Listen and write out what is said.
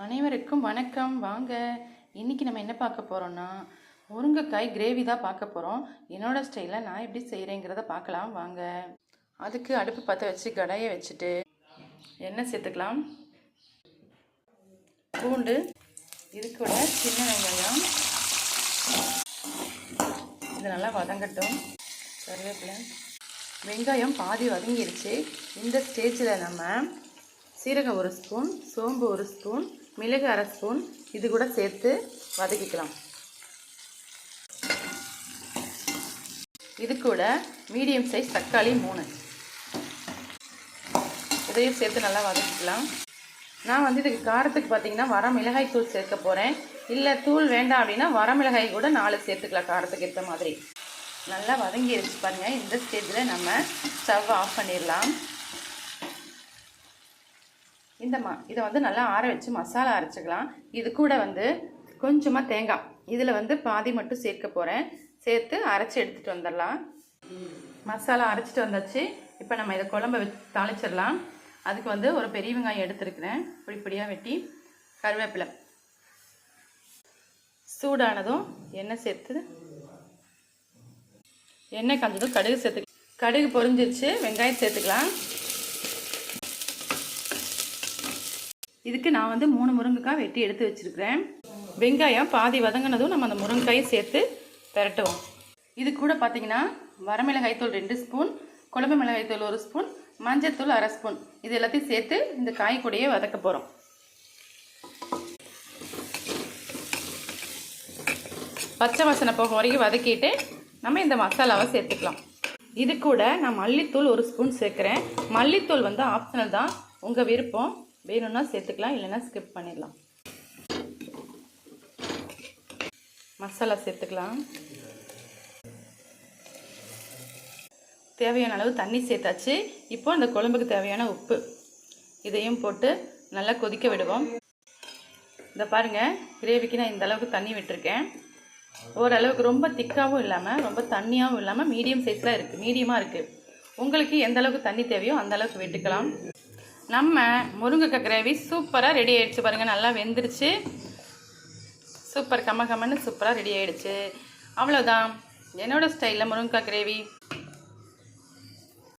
அனைவருக்கும் வணக்கம். வாங்க, இன்றைக்கி நம்ம என்ன பார்க்க போகிறோன்னா முருங்கைக்காய் கிரேவி தான் பார்க்க போகிறோம். என்னோடய ஸ்டைலில் நான் எப்படி செய்கிறேங்கிறத பார்க்கலாம் வாங்க. அதுக்கு அடுப்பு பற்ற வச்சு கடாயை வச்சுட்டு எண்ணெய் சேர்த்துக்கலாம். பூண்டு, இது கூட சின்ன வெங்காயம், இது நல்லா வதங்கட்டும். கருவேப்பிலை, வெங்காயம் பாதி வதங்கிருச்சு. இந்த ஸ்டேஜில் நம்ம சீரகம் 1 ஸ்பூன், சோம்பு 1 ஸ்பூன், மிளகு 1/2 ஸ்பூன் இது கூட சேர்த்து வதக்கிக்கலாம். இது கூட மீடியம் சைஸ் தக்காளி 3 இதையும் சேர்த்து நல்லா வதக்கிக்கலாம். நான் இதுக்கு காரத்துக்கு பார்த்திங்கன்னா வரமிளகாய் தூள் சேர்க்க போகிறேன். இல்லை தூள் வேண்டாம் அப்படின்னா வரமிளகாய் கூட 4 சேர்த்துக்கலாம் காரத்துக்கு ஏற்ற மாதிரி. நல்லா வதங்கிடுச்சு பாருங்கள். இந்த ஸ்டேஜில் நம்ம ஸ்டவ் ஆஃப் பண்ணிடலாம். இதை நல்லா ஆற வச்சு மசாலா அரைச்சிக்கலாம். இது கூட கொஞ்சமாக தேங்காய், இதில் பாதி மட்டும் சேர்க்க போகிறேன். சேர்த்து அரைச்சி எடுத்துகிட்டு வந்துடலாம். மசாலா அரைச்சிட்டு வந்தாச்சு. இப்போ நம்ம இதை குழம்பை வச்சு தாளிச்சிடலாம். அதுக்கு ஒரு பெரிய வெங்காயம் எடுத்துருக்கிறேன், பொடியாக வெட்டி. கருவேப்பிலை சூடானதும் எண்ணெய் சேர்த்து, எண்ணெய் காஞ்சதும் கடுகு சேர்த்து, கடுகு பொரிஞ்சிருச்சு. வெங்காயம் சேர்த்துக்கலாம். இதுக்கு நான் 3 முருங்கைக்காய் வெட்டி எடுத்து வச்சுருக்கிறேன். வெங்காயம் பாதி வதங்கினதும் நம்ம அந்த முருங்கைக்காயை சேர்த்து பெரட்டுவோம். இது கூட பார்த்திங்கன்னா வரமிளகாய் தூள் 2 ஸ்பூன், குழம்பு மிளகாய் தூள் 1 ஸ்பூன், மஞ்சள் தூள் 1/2 ஸ்பூன் இது எல்லாத்தையும் சேர்த்து இந்த காய் கூடயே வதக்க போகிறோம். பச்சை வாசனை போக வரைக்கும் வதக்கிட்டு நம்ம இந்த மசாலாவை சேர்த்துக்கலாம். இது கூட நான் மல்லித்தூள் 1 ஸ்பூன் சேர்க்குறேன். மல்லித்தூள் ஆப்ஷனல் தான், உங்கள் விருப்பம். வேணும்னா சேர்த்துக்கலாம், இல்லைன்னா ஸ்கிப் பண்ணிடலாம். மசாலா சேர்த்துக்கலாம். தேவையான அளவு தண்ணி சேர்த்தாச்சு. இப்போ அந்த குழம்புக்கு தேவையான உப்பு இதையும் போட்டு நல்லா கொதிக்க விடுவோம். இதை பாருங்கள், கிரேவிக்கு நான் இந்த அளவுக்கு தண்ணி விட்டுருக்கேன். ஓரளவுக்கு ரொம்ப திக்காகவும் இல்லாமல் ரொம்ப தண்ணியாகவும் இல்லாமல் மீடியம் சைஸில் இருக்குது, மீடியமாக இருக்குது. உங்களுக்கு எந்த அளவுக்கு தண்ணி தேவையோ அந்த அளவுக்கு விட்டுக்கலாம். நம்ம முருங்கைக்காய் கிரேவி சூப்பராக ரெடி ஆகிடுச்சு பாருங்கள். நல்லா வெந்துருச்சு. சூப்பர் கம்மன்னு சூப்பராக ரெடி ஆகிடுச்சு. அவ்வளோதான், என்னோடய ஸ்டைலில் முருங்கைக்காய் கிரேவி.